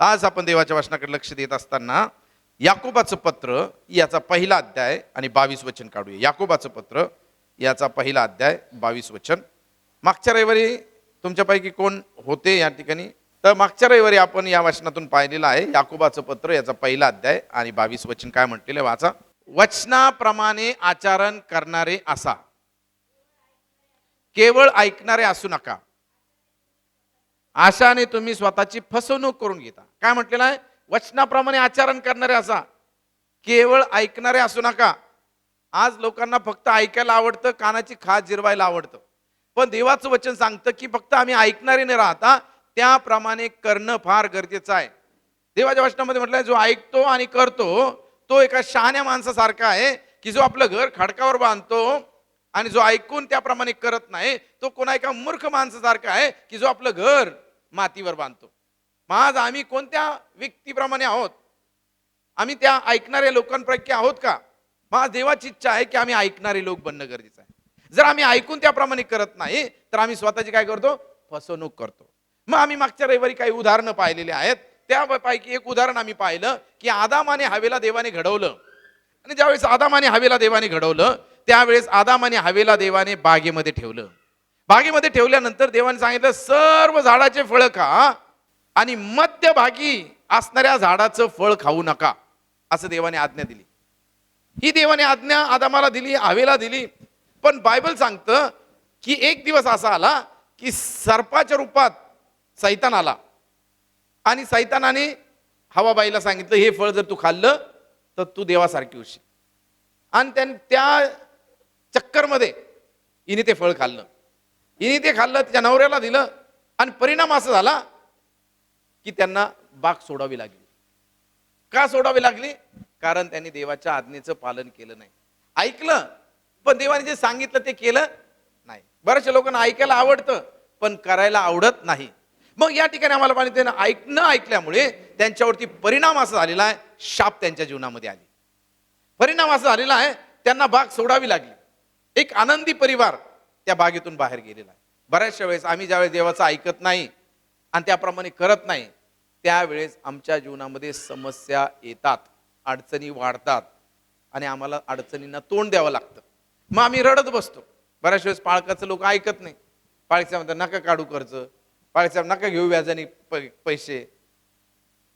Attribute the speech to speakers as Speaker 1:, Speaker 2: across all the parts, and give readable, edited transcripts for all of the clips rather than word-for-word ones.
Speaker 1: आज आपण देवाच्या वचनाकडे लक्ष देत असताना याकोबाचं पत्र याचा पहिला अध्याय आणि 22 वचन काढूया. याकोबाचं पत्र याचा पहिला अध्याय 22 वचन. मागच्या रविवारी तुमच्यापैकी कोण होते या ठिकाणी? तर मागच्या रविवारी आपण या वचनातून पाहिलेलं आहे. याकोबाचं पत्र याचा पहिला अध्याय आणि 22 वचन काय म्हटलेलं आहे वाचा. वचनाप्रमाणे आचरण करणारे असा, केवळ ऐकणारे असू नका, आशाने तुम्ही स्वतःची फसवणूक करून घेता. काय म्हटलेलं आहे? वचनाप्रमाणे आचरण करणारे असा, केवळ ऐकणारे असू नका. आज लोकांना फक्त ऐकायला आवडतं, कानाची खाज जिरवायला आवडतं. पण देवाचं वचन सांगतं की फक्त आम्ही ऐकणारे न राहता त्याप्रमाणे करणं फार गरजेचं आहे. देवाच्या वचनामध्ये म्हटलंय, जो ऐकतो आणि करतो तो एका शहाण्या माणसासारखा आहे की जो आपलं घर खडकावर बांधतो, आणि जो ऐकून त्याप्रमाणे करत नाही तो कोणा एका मूर्ख माणसासारखा आहे की जो आपलं घर मातीवर बांधतो. मग आज आम्ही कोणत्या व्यक्तीप्रमाणे आहोत? आम्ही त्या ऐकणाऱ्या लोकांपैकी आहोत का? मग देवाची इच्छा आहे की आम्ही ऐकणारे लोक बनणं गरजेचं आहे. जर आम्ही ऐकून त्याप्रमाणे करत नाही तर आम्ही स्वतःची काय करतो? फसवणूक करतो. मग आम्ही मागच्या रविवारी काही उदाहरणं पाहिलेली आहेत. त्यापैकी एक उदाहरण आम्ही पाहिलं की आदाम आणि हवेला देवाने घडवलं. आणि ज्यावेळेस आदाम आणि हवेला देवाने घडवलं त्यावेळेस आदाम आणि हवेला देवाने बागेमध्ये ठेवलं. बागेमध्ये ठेवल्यानंतर देवाने सांगितलं, सर्व झाडाचे फळ खा आणि मध्यभागी असणाऱ्या झाडाचं फळ खाऊ नका, असं देवाने आज्ञा दिली. ही देवाने आज्ञा आदामाला दिली, हवेला दिली. पण बायबल सांगतं की एक दिवस असा आला की सर्पाच्या रूपात सैतान आला आणि सैतानाने हवाबाईला सांगितलं, हे फळ जर तू खाल्लं तर तू देवासारखी होशील. आणि त्या चक्करमध्ये हिने ते फळ खाल्लं. हिने ते खाल्लं, तिच्या नवऱ्याला दिलं आणि परिणाम असा झाला की त्यांना बाग सोडावी लागली. का सोडावी लागली? कारण त्यांनी देवाच्या आज्ञेचं पालन केलं नाही. ऐकलं पण देवाने जे सांगितलं ते केलं नाही. बऱ्याचशा लोकांना ऐकायला आवडतं पण करायला आवडत नाही. मग या ठिकाणी आम्हाला पाहिजे ऐकणं ऐकल्यामुळे त्यांच्यावरती परिणाम असा झालेला आहे, शाप त्यांच्या जीवनामध्ये आली. परिणाम असा झालेला आहे, त्यांना बाग सोडावी लागली. एक आनंदी परिवार त्या बागेतून बाहेर गेलेला आहे. बऱ्याचशा वेळेस आम्ही ज्यावेळेस देवाचं ऐकत नाही आणि त्याप्रमाणे करत नाही त्यावेळेस आमच्या जीवनामध्ये समस्या येतात, अडचणी वाढतात आणि आम्हाला अडचणींना तोंड द्यावं लागतं. मग आम्ही रडत बसतो. बऱ्याच वेळेस पाळकाचं लोक ऐकत नाही. पाळीच्या म्हणतात नका काढू कर्ज, पाळीच्या नका घेऊ व्याजाने पैसे.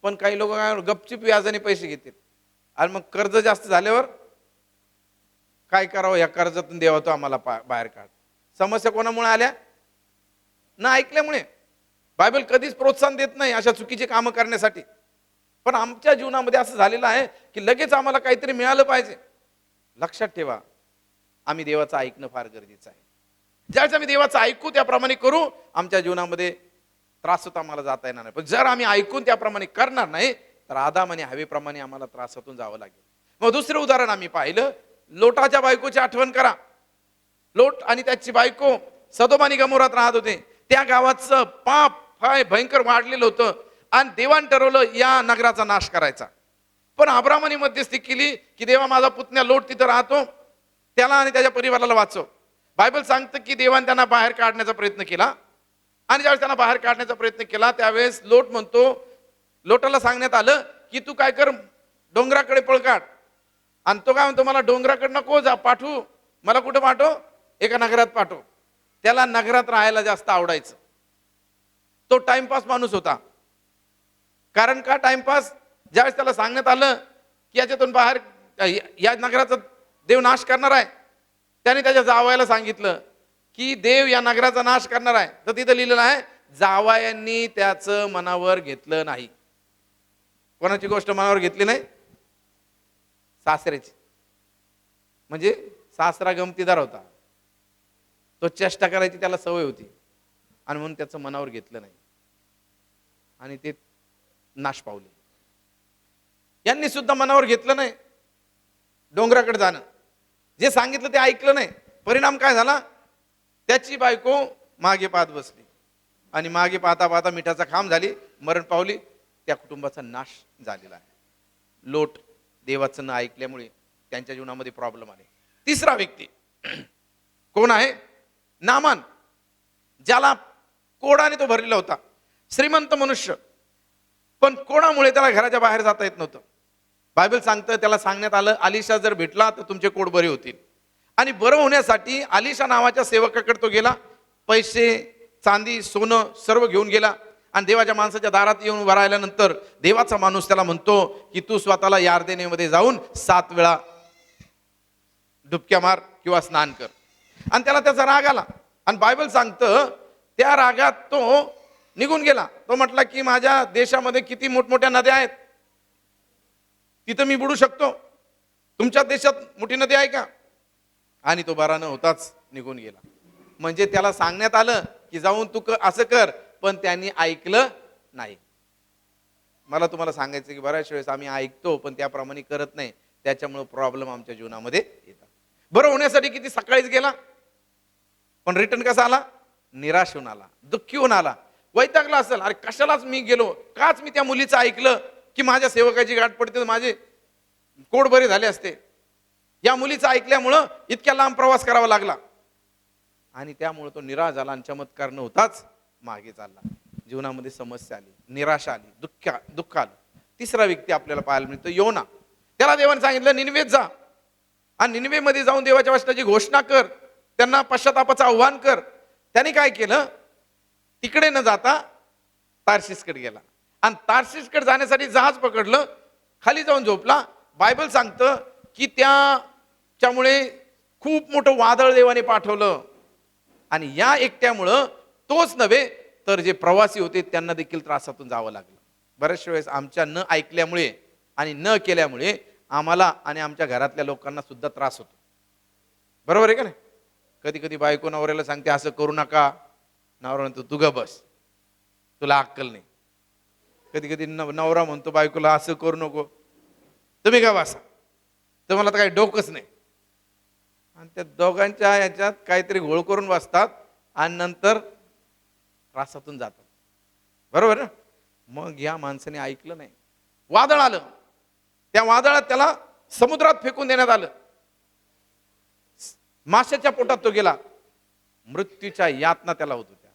Speaker 1: पण काही लोक गपचिप व्याजाने पैसे घेतील आणि मग कर्ज जास्त झाल्यावर काय करावं, या कर्जातून देवा तो आम्हाला बाहेर काढ. समस्या कोणामुळे आल्या? ना ऐकल्यामुळे. बायबल कधीच प्रोत्साहन देत नाही अशा चुकीचे कामं करण्यासाठी. पण आमच्या जीवनामध्ये असं झालेलं आहे की लगेच आम्हाला काहीतरी मिळालं पाहिजे. लक्षात ठेवा, आम्ही देवाचं ऐकणं फार गरजेचं आहे. ज्यावेळेस आम्ही देवाचं ऐकू त्याप्रमाणे करू, आमच्या जीवनामध्ये त्रासातून आम्हाला जाता येणार नाही. पण जर आम्ही ऐकून त्याप्रमाणे करणार नाही तर आदाम आणि हवेप्रमाणे आम्हाला त्रासातून जावं लागेल. मग दुसरं उदाहरण आम्ही पाहिलं, लोटाच्या बायकोची आठवण करा. लोट आणि त्याची बायको सदोम आणि गमोरात राहत होते. त्या गावाचं पाप फार भयंकर वाढलेलं होतं आणि देवाने ठरवलं या नगराचा नाश करायचा. पण अब्रामाने मध्यस्थी केली की देवा, माझा पुतण्या लोट तिथं राहतो, त्याला आणि त्याच्या परिवाराला वाचव. बायबल सांगतं की देवाने त्यांना बाहेर काढण्याचा प्रयत्न केला आणि ज्यावेळेस त्यांना बाहेर काढण्याचा प्रयत्न केला त्यावेळेस लोट म्हणतो, लोटाला सांगण्यात आलं की तू काय कर, डोंगराकडे पळ काढ. आणि तो काय म्हणतो, मला डोंगराकडे नको जा पाठवू, मला कुठं पाठव, एका नगरात पाठव. त्याला नगरात राहायला जास्त आवडायचं. तो टाइमपास माणूस होता. कारण का टाइमपास? ज्यावेळेस त्याला सांगण्यात आलं की याच्यातून बाहेर या नगराचा देव नाश करणार आहे, त्याने त्याच्या जावयाला सांगितलं की देव या नगराचा नाश करणार आहे. तर तिथं लिहिलेलं आहे, जावयांनी त्याचं मनावर घेतलं नाही. कोणाची गोष्ट मनावर घेतली नाही? सासऱ्याची. म्हणजे सासरा गमतीदार होता, तो चेष्टा करायची त्याला सवय होती आणि म्हणून त्याचं मनावर घेतलं नाही आणि ते नाश पावले. यांनी सुद्धा मनावर घेतलं नाही डोंगराकडे जाणं. जे सांगितलं ते ऐकलं नाही. परिणाम काय झाला? त्याची बायको मागे पाहत बसली आणि मागे पाहता पाहता मिठाचा खांब झाली, मरण पावली. त्या कुटुंबाचा नाश झालेला आहे. लोट देवाचं न ऐकल्यामुळे त्यांच्या जीवनामध्ये प्रॉब्लेम आले. तिसरा व्यक्ती कोण आहे? नामान, ज्याला कोडाने तो भरलेला होता. श्रीमंत मनुष्य, पण कोणामुळे त्याला घराच्या बाहेर जाता येत नव्हतं. बायबल सांगतं, त्याला सांगण्यात आलं, अलिशा जर भेटला तर तुमचे कोड बरे होतील. आणि बरं होण्यासाठी अलिशा नावाच्या सेवकाकडे तो गेला. पैसे, चांदी, सोनं सर्व घेऊन गेला. आणि देवाच्या माणसाच्या दारात येऊन उभा राहिल्यानंतर देवाचा माणूस त्याला म्हणतो की तू स्वतःला यार्देनेमध्ये जाऊन 7 वेळा डुबक्या मार किंवा स्नान कर. आणि त्याला त्याचा राग आला. आणि बायबल सांगतं त्या रागात तो निघून गेला. तो म्हटला की माझ्या देशामध्ये किती मोठमोठ्या नद्या आहेत, तिथं मी बुडू शकतो, तुमच्या देशात मोठी नदी आहे का? आणि तो बरा न होताच निघून गेला. म्हणजे त्याला सांगण्यात आलं की जाऊन तू असं कर, पण त्यांनी ऐकलं नाही. मला तुम्हाला सांगायचं की बऱ्याच वेळेस आम्ही ऐकतो पण त्याप्रमाणे करत नाही, त्याच्यामुळे प्रॉब्लेम आमच्या जीवनामध्ये येतात. बरं होण्यासाठी किती सकाळीच गेला, पण रिटर्न कसा आला? निराश होऊन आला, दुःखी होऊन आला, वैतागला असेल. अरे कशालाच मी गेलो, काच मी त्या मुलीचं ऐकलं की माझ्या सेवकाची गाठ पडते, माझे कोड बरे झाले असते. या मुलीचं ऐकल्यामुळं इतक्या लांब प्रवास करावा लागला. आणि त्यामुळे तो निराश झाला आणि चमत्कार न होताच मागे चालला. जीवनामध्ये समस्या आली, निराशा आली, दुःख आलं. तिसरा व्यक्ती आपल्याला पाहायला मिळतो, योना. त्याला देवाने सांगितलं निनिवेत जा आणि निनिवेमध्ये जाऊन देवाच्या वचनाची घोषणा कर, त्यांना पश्चातापाचं आव्हान कर. त्याने काय केलं? तिकडे न जाता तार्शिसकडे गेला आणि तार्शिसकडे जाण्यासाठी जहाज पकडलं, खाली जाऊन झोपला. बायबल सांगतं की त्याच्यामुळे खूप मोठं वादळ देवाने पाठवलं. आणि या एकट्यामुळं तोच नव्हे तर जे प्रवासी होते त्यांना देखील त्रासातून जावं लागलं. बऱ्याचशा वेळेस आमच्या न ऐकल्यामुळे आणि न केल्यामुळे आम्हाला आणि आमच्या घरातल्या लोकांना सुद्धा त्रास होतो. बरोबर आहे का नाही? कधी कधी बायको नवऱ्याला सांगते असं करू नका, नवरा म्हणतो तू ग बस, तुला अक्कल नाही. कधी कधी नवरा म्हणतो बायकोला असं करू नको, तुम्ही का बसा, तुम्हाला तर काही डोकंच नाही. आणि त्या दोघांच्या याच्यात काहीतरी घोळ करून बसतात आणि नंतर त्रासातून जातात. बरोबर ना? मग या माणसाने ऐकलं नाही, वादळ आलं, त्या वादळात त्याला समुद्रात फेकून देण्यात आलं. माशाच्या पोटात तो गेला. मृत्यूच्या यातना त्याला होत होत्या,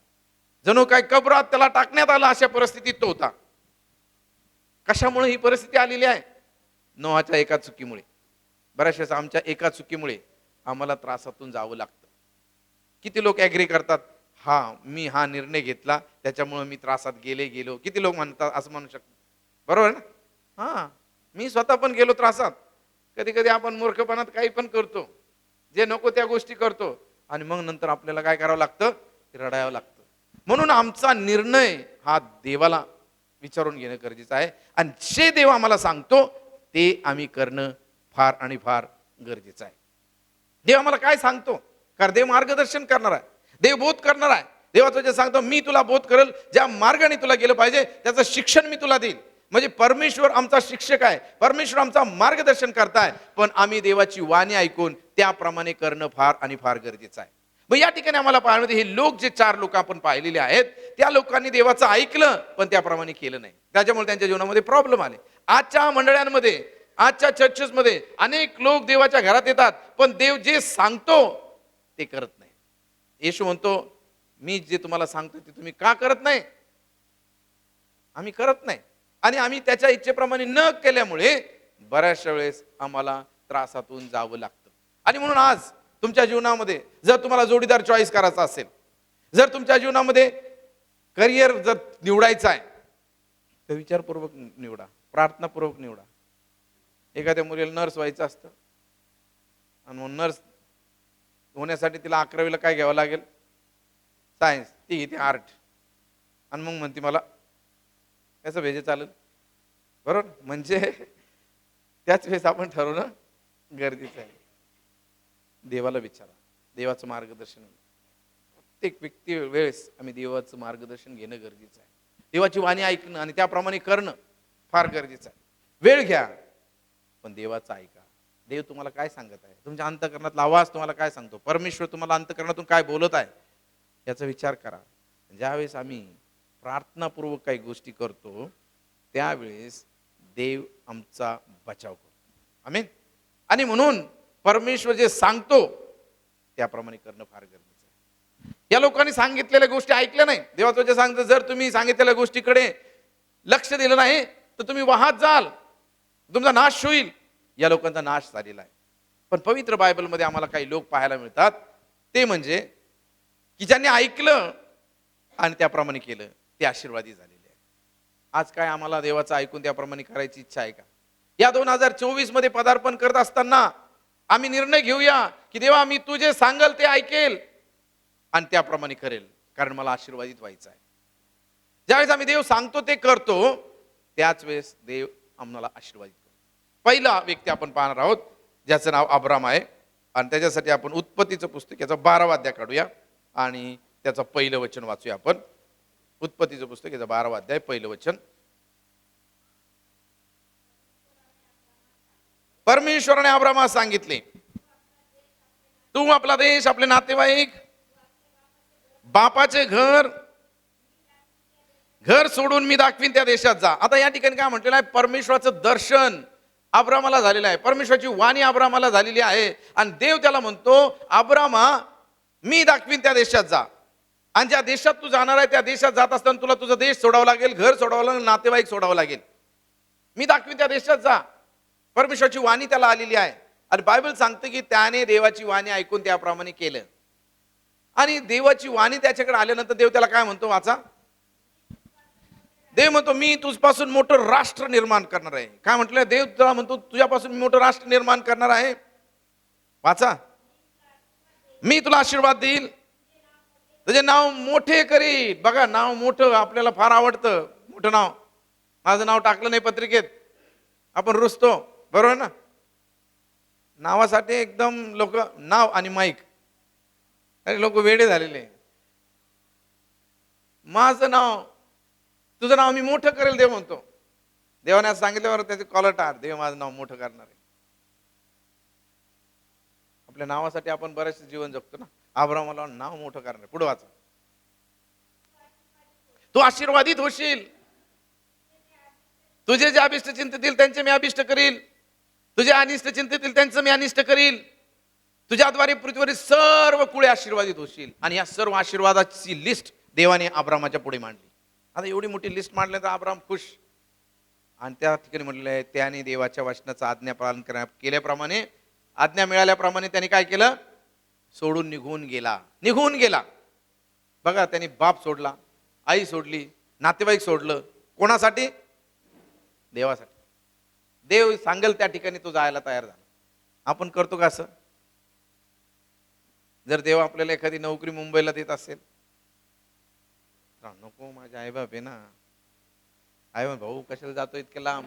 Speaker 1: जणू काय कबरात त्याला टाकण्यात आलं, अशा परिस्थितीत तो होता. कशामुळे ही परिस्थिती आलेली आहे? नोहाच्या एका चुकीमुळे. बऱ्याच वेळेस आमच्या एका चुकीमुळे आम्हाला त्रासातून जावं लागतं. किती लोक ऍग्री करतात, मी हा निर्णय घेतला त्याच्यामुळे मी त्रासात गेलो. किती लोक म्हणतात, असं म्हणू शकतात. बरोबर ना? मी स्वतः पण गेलो त्रासात. कधी कधी आपण मूर्खपणात काही पण करतो, जे नको त्या गोष्टी करतो आणि मग नंतर आपल्याला काय करावं लागतं? रडावं लागतं. म्हणून आमचा निर्णय हा देवाला विचारून घेणं गरजेचं आहे. आणि जे देव आम्हाला सांगतो ते आम्ही करणं फार आणि फार गरजेचं आहे. देव आम्हाला काय सांगतो? कारण देव मार्गदर्शन करणार आहे, देव बोध करणार आहे. देवाचं जे सांगतो, मी तुला बोध करेल, ज्या मार्गाने तुला गेलं पाहिजे त्याचं शिक्षण मी तुला देईल. म्हणजे परमेश्वर आमचा शिक्षक आहे, परमेश्वर आमचा मार्गदर्शन करताय. पण आम्ही देवाची वाणी ऐकून त्याप्रमाणे करणं फार आणि फार गरजेचं आहे. मग या ठिकाणी आम्हाला पाहण्यामध्ये हे लोक, जे 4 लोक आपण पाहिलेले आहेत, त्या लोकांनी देवाचं ऐकलं पण त्याप्रमाणे केलं नाही. त्याच्यामुळे त्यांच्या जीवनामध्ये प्रॉब्लेम आले. आजच्या मंडळांमध्ये, आजच्या चर्चेसमध्ये अनेक लोक देवाच्या घरात येतात पण देव जे सांगतो ते करत नाही. येशू म्हणतो, मी जे तुम्हाला सांगतो ते तुम्ही का करत नाही? आम्ही करत नाही आणि आम्ही त्याच्या इच्छेप्रमाणे न केल्यामुळे बऱ्याचशा वेळेस आम्हाला त्रासातून जावं लागतं. आणि म्हणून आज तुमच्या जीवनामध्ये जर तुम्हाला जोडीदार चॉईस करायचा असेल, जर तुमच्या जीवनामध्ये करिअर जर निवडायचं आहे, तर विचारपूर्वक निवडा, प्रार्थनापूर्वक निवडा. एखाद्या मुलीला नर्स व्हायचं असतं आणि मग नर्स होण्यासाठी तिला 11वीला काय घ्यावं लागेल? सायन्स. ती घेते आर्ट आणि मग म्हणते मला कसं भेजे चालेल. बरोबर? म्हणजे त्याच वेळेस आपण ठरवणं गरजेचं आहे. देवाला विचारा, देवाचं मार्गदर्शन. प्रत्येक व्यक्ती वेळेस आम्ही देवाचं मार्गदर्शन घेणं गरजेचं आहे. देवाची वाणी ऐकणं आणि त्याप्रमाणे करणं फार गरजेचं आहे. वेळ घ्या पण देवाचं ऐका. देव तुम्हाला काय सांगत आहे? तुमच्या अंतःकरणातला आवाज तुम्हाला काय सांगतो? परमेश्वर तुम्हाला अंतःकरणातून काय बोलत आहे याचा विचार करा. ज्यावेळेस आम्ही प्रार्थनापूर्वक काही गोष्टी करतो त्यावेळेस देव आमचा बचाव करतो. आमेन. आणि म्हणून परमेश्वर जे सांगतो त्याप्रमाणे करणं फार गरजेचं आहे. या लोकांनी सांगितलेल्या गोष्टी ऐकल्या नाही. देवाचं जे सांगतं, जर तुम्ही सांगितलेल्या गोष्टीकडे लक्ष दिलं नाही तर तुम्ही वाहत जाल, तुमचा नाश होईल. या लोकांचा नाश झालेला आहे. पण पवित्र बायबलमध्ये आम्हाला काही लोक पाहायला मिळतात, ते म्हणजे की ज्यांनी ऐकलं आणि त्याप्रमाणे केलं ते आशीर्वादी झालेले आहे. आज काय आम्हाला देवाचं ऐकून त्याप्रमाणे करायची इच्छा आहे का? या 2024 मध्ये पदार्पण करत असताना आम्ही निर्णय घेऊया की देवा, मी तू जे सांगल ते ऐकेल आणि त्याप्रमाणे करेल, कारण मला आशीर्वादित व्हायचं आहे. ज्यावेळेस आम्ही देव सांगतो ते करतो, त्याच वेळेस देव आम्हाला आशीर्वादित करतो. पहिला व्यक्ती आपण पाहणार आहोत ज्याचं नाव अब्राम आहे, आणि त्याच्यासाठी आपण उत्पत्तीचं पुस्तक याचा 12वा अध्याय काढूया आणि त्याचं पहिलं वचन वाचूया. आपण उत्पत्तीचं पुस्तक याचा 12वा अध्याय पहिलं वचन. परमेश्वराने अब्रामास सांगितले, तू आपला देश, आपले नातेवाईक, बापाचे घर सोडून मी दाखवीन त्या देशात जा. आता या ठिकाणी काय म्हटलेलं आहे? परमेश्वराचं दर्शन अब्रामाला झालेलं आहे, परमेश्वराची वाणी अब्रामाला झालेली आहे, आणि देव त्याला म्हणतो, अब्रामा, मी दाखवीन त्या देशात जा. आणि ज्या देशात तू जाणार आहे त्या देशात जात असताना तुला तुझा देश सोडावा लागेल, घर सोडावं लागेल, नातेवाईक सोडावं लागेल. मी दाखवीन त्या देशात जा. परमेश्वराची वाणी त्याला आलेली आहे, आणि बायबल सांगते की त्याने देवाची वाणी ऐकून त्याप्रमाणे केलं. आणि देवाची वाणी त्याच्याकडे आल्यानंतर देव त्याला काय म्हणतो, वाचा. देव म्हणतो, मी तुझपासून मोठं राष्ट्र निर्माण करणार आहे. काय म्हटलं देव? तुला म्हणतो, तुझ्यापासून मी मोठं राष्ट्र निर्माण करणार आहे. वाचा. मी तुला आशीर्वाद देईल, तुझे नाव मोठे करील. बघा, नाव मोठं आपल्याला फार आवडतं. मोठं नाव. माझं नाव टाकलं नाही पत्रिकेत, आपण रुसतो, बरोबर ना? नावासाठी एकदम लोक, नाव आणि माईक, अरे लोक वेडे झालेले. माझं नाव, तुझं नाव मी मोठं करेल, देव म्हणतो. देवाने असं सांगितल्यावर त्याचे कॉलर टार, देव माझं नाव मोठं करणार आहे. आपल्या नावासाठी आपण बरेचसे जीवन जगतो ना. अब्रामाला नाव मोठं करणार. पुढे वाचा. तू आशीर्वादित होशील, तुझे जे अभिष्ट चिंतितील त्यांचे मी अभिष्ट करील, तुझे अनिष्ट चिंतितील त्यांचं मी अनिष्ट करील. तुझ्याद्वारे पृथ्वीवरील सर्व कुळे आशीर्वादित होशील. आणि या सर्व आशीर्वादाची लिस्ट देवाने अब्रामाच्या पुढे मांडली. आता एवढी मोठी लिस्ट मांडली तर अब्राम खुश. आणि त्या ठिकाणी म्हटलेलं आहे, त्याने देवाच्या वचनाचं आज्ञा पालन केल्याप्रमाणे, आज्ञा मिळाल्याप्रमाणे त्याने काय केलं? सोडून निघून गेला. बघा, त्याने बाप सोडला, आई सोडली, नातेवाईक सोडलं. कोणासाठी? देवासाठी. देव सांगेल त्या ठिकाणी तो जायला तयार झाला. आपण करतो का असं? जर देव आपल्याला एखादी नोकरी मुंबईला देत असेल, नको, माझे आईबाप आहे ना. आई भाऊ कशाला जातो इतके लांब,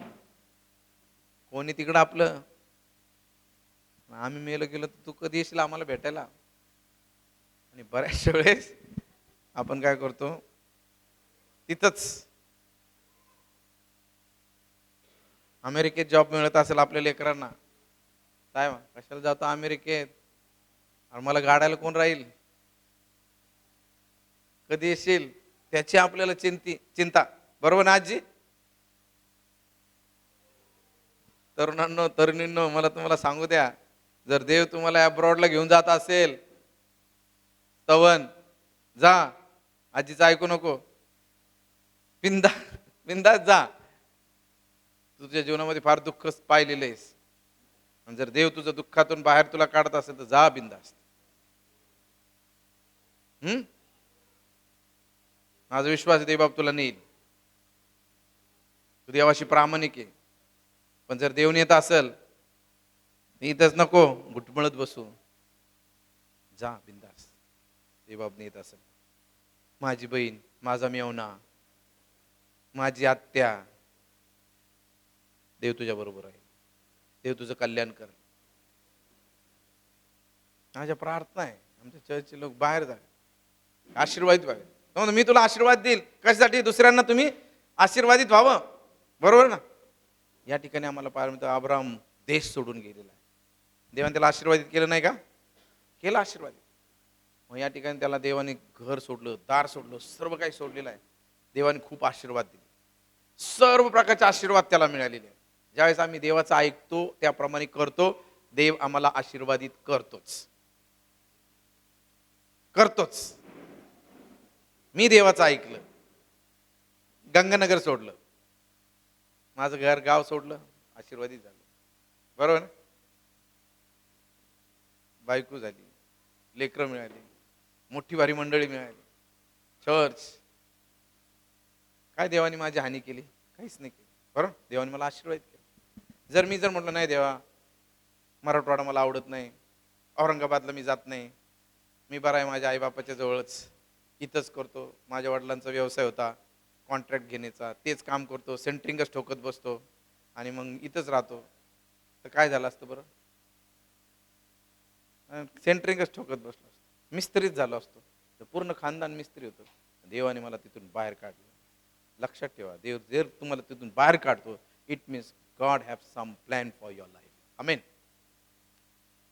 Speaker 1: कोणी तिकडं आपलं, आम्ही मेलो गेलो तर तू कधी येशील आम्हाला भेटायला. आणि बऱ्याचशा वेळेस आपण काय करतो, तिथंच. अमेरिकेत जॉब मिळत असेल आपल्या लेकरांना, काय कशाला जातो अमेरिकेत, आणि मला गाडायला कोण राहील, कधी येशील, त्याची आपल्याला चिंता. बरोबर ना आजी? तरुणांनो, तरुणींनो, मला तुम्हाला सांगू द्या, जर देव तुम्हाला अब्रॉडला घेऊन जात असेल, तवन जा, आजीचं ऐकू नको, बिंदास जा. तुझ्या जीवनामध्ये फार दुःख पाहिलेलं आहेस, आणि जर देव तुझं दुःखातून बाहेर तुला काढत असेल तर जा बिंदास. माझा विश्वास आहे देवबाप तुला नेईल. तू देवाशी प्रामाणिक आहे. पण जर देव नेत असेल, इथंच नको घुटमळत बसू, जा बिंदास. देवबाप नेत असेल. माझी बहीण, माझा मेवना, माझी आत्या, देव तुझ्या बरोबर आहे. देव तुझं कल्याण कर. माझ्या प्रार्थना आहे आमच्या चर्चचे लोक बाहेर जा, आशीर्वादित व्हावे. मी तुला आशीर्वाद देईल. कशासाठी? दुसऱ्यांना तुम्ही आशीर्वादित व्हावं. बरोबर ना? या ठिकाणी आम्हाला पाहायला मिळतं, अब्राम देश सोडून गेलेला आहे. देवाने त्याला आशीर्वादित केलं नाही का? केलं आशीर्वादित. मग या ठिकाणी त्याला देवाने घर सोडलं, दार सोडलं, सर्व काही सोडलेलं आहे. देवाने खूप आशीर्वाद दिले, सर्व प्रकारचे आशीर्वाद त्याला मिळालेले आहे. ज्यावेळेस आम्ही देवाचं ऐकतो, त्याप्रमाणे करतो, देव आम्हाला आशीर्वादित करतोच. मी देवाचं ऐकलं, गंगानगर सोडलं, माझं घर गाव सोडलं, आशीर्वादित झालं. बरोबर ना? बायको झाली, लेकरं मिळाली, मोठी भारी मंडळी मिळाली, चर्च. काय देवाने माझी हानी केली? काहीच नाही केली. बरोबर, देवाने मला आशीर्वाद केला. जर मी म्हटलं नाही देवा, मराठवाडा मला आवडत नाही, औरंगाबादला मी जात नाही, मी बरा आहे माझ्या आईबापाच्या जवळच, इथंच करतो, माझ्या वडिलांचा व्यवसाय होता कॉन्ट्रॅक्ट घेण्याचा, तेच काम करतो, सेंटरिंगच ठोकत बसतो आणि मग इथंच राहतो, तर काय झालं असतं बरं? सेंटरिंगच ठोकत बसलो असतो, मिस्त्रीच झालो असतो, तर पूर्ण खानदान मिस्त्री होतं. देवाने मला तिथून बाहेर काढलं. लक्षात ठेवा, देव जर तुम्हाला तिथून बाहेर काढतो, it means God have some plan for your life. Amen.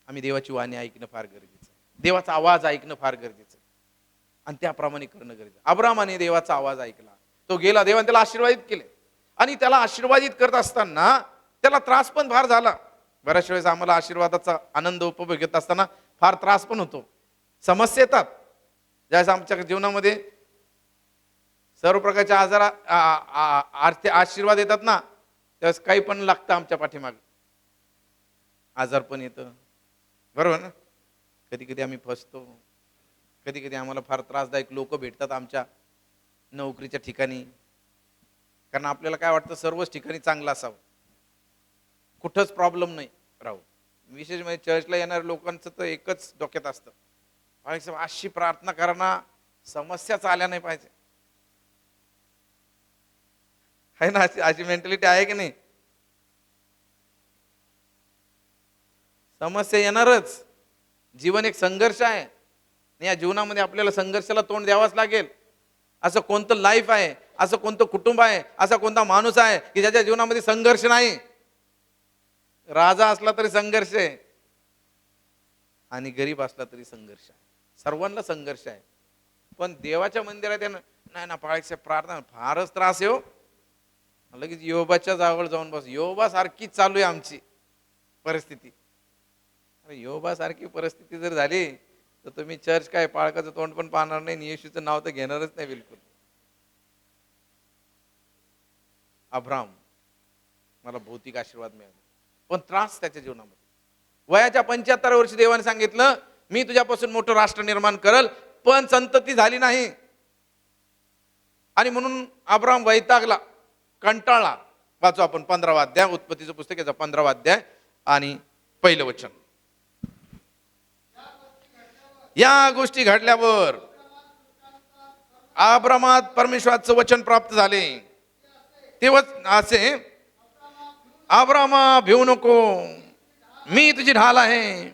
Speaker 1: आम्ही देवाची वाणी ऐकणं फार गरजेचं आहे, देवाचा आवाज ऐकणं फार गरजेचं आहे आणि त्याप्रमाणे करणं गरजेचं. अब्रामाने देवाचा आवाज ऐकला, तो गेला, देवाने त्याला आशीर्वादित केले आणि त्याला आशीर्वादित करत असताना त्याला त्रास पण फार झाला. बऱ्याच वेळेस आम्हाला आशीर्वादाचा आनंद उपभोग घेत असताना फार त्रास पण होतो, समस्या येतात. ज्यावेळेस आमच्या जीवनामध्ये सर्व प्रकारच्या आर्थिक आशीर्वाद येतात ना, त्यावेळेस काही पण लागतं आमच्या पाठीमाग, आजार पण येतं. बरोबर ना? कधी कधी आम्ही फसतो, कधी कधी आम्हाला फार त्रासदायक लोक भेटतात आमच्या नोकरीच्या ठिकाणी, कारण आपल्याला काय वाटतं सर्वच ठिकाणी चांगलं असावं, कुठंच प्रॉब्लेम नाही राहू. विशेष म्हणजे चर्चला येणाऱ्या लोकांचं तर एकच डोक्यात असतं, अशी प्रार्थना करणं समस्याच आल्या नाही पाहिजे. आहे ना, अशी मेंटॅलिटी आहे की नाही? समस्या येणारच, जीवन एक संघर्ष आहे, या जीवनामध्ये आपल्याला संघर्षाला तोंड द्यावाच लागेल. असं कोणतं लाईफ आहे, असं कोणतं कुटुंब आहे, असा कोणता माणूस आहे की ज्याच्या जीवनामध्ये संघर्ष नाही? राजा असला तरी संघर्ष आहे आणि गरीब असला तरी संघर्ष आहे, सर्वांना संघर्ष आहे. पण देवाच्या मंदिरात नाही ना पाळायचं, प्रार्थना फारच त्रास आहे हो. लगेच योबाच्या जावळ जाऊन बस, योबा सारखीच चालू आहे आमची परिस्थिती. अरे योबा सारखी परिस्थिती जर झाली तर तुम्ही चर्च काय पाळकाचं तोंड पण पाहणार नाही, येशूचं नाव तर घेणारच नाही बिलकुल. अब्राम मला भौतिक आशीर्वाद मिळाला, पण त्रास त्याच्या जीवनामध्ये. वयाच्या 75 वर्षी देवाने सांगितलं मी तुझ्यापासून मोठं राष्ट्र निर्माण करल, पण संतती झाली नाही आणि म्हणून अब्राम वैतागला, कंटाळला. वाचू आपण 15वा अध्याय, उत्पत्तीचं पुस्तक याचा 15वा अध्याय आणि पहिलं वचन. या गोष्टी घडल्यावर अब्रामात परमेश्वराचं वचन प्राप्त झाले. तेव्हा असे, अब्रामा भिवू नको, मी तुझी ढाल आहे,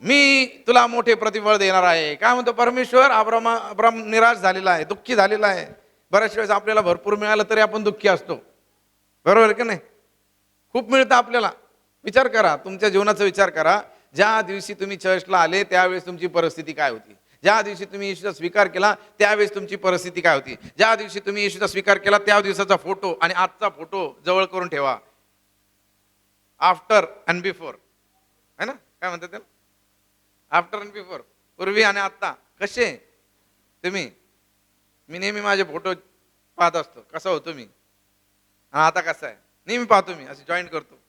Speaker 1: मी तुला मोठे प्रतिफळ देणार आहे. काय म्हणतो परमेश्वर? अब्राम निराश झालेला आहे, दुःखी झालेला आहे. बऱ्याच वेळेस आपल्याला भरपूर मिळालं तरी आपण दुःखी असतो, बरोबर की नाही? खूप मिळतं आपल्याला. विचार करा, तुमच्या जीवनाचा विचार करा. ज्या दिवशी तुम्ही चर्चला आले त्यावेळेस तुमची परिस्थिती काय होती? ज्या दिवशी तुम्ही येशूचा स्वीकार केला त्यावेळेस तुमची परिस्थिती काय होती? ज्या दिवशी तुम्ही येशूचा स्वीकार केला त्या दिवसाचा फोटो आणि आजचा फोटो जवळ करून ठेवा, आफ्टर अँड बिफोर, है ना? काय म्हणतात त्याला? आफ्टर अँड बिफोर, पूर्वी आणि आता कसे तुम्ही. मी नेहमी माझे फोटो पाहत असतो, कसा होतो मी, आता कसा आहे, नेहमी पाहतो मी, असे जॉईंट करतो,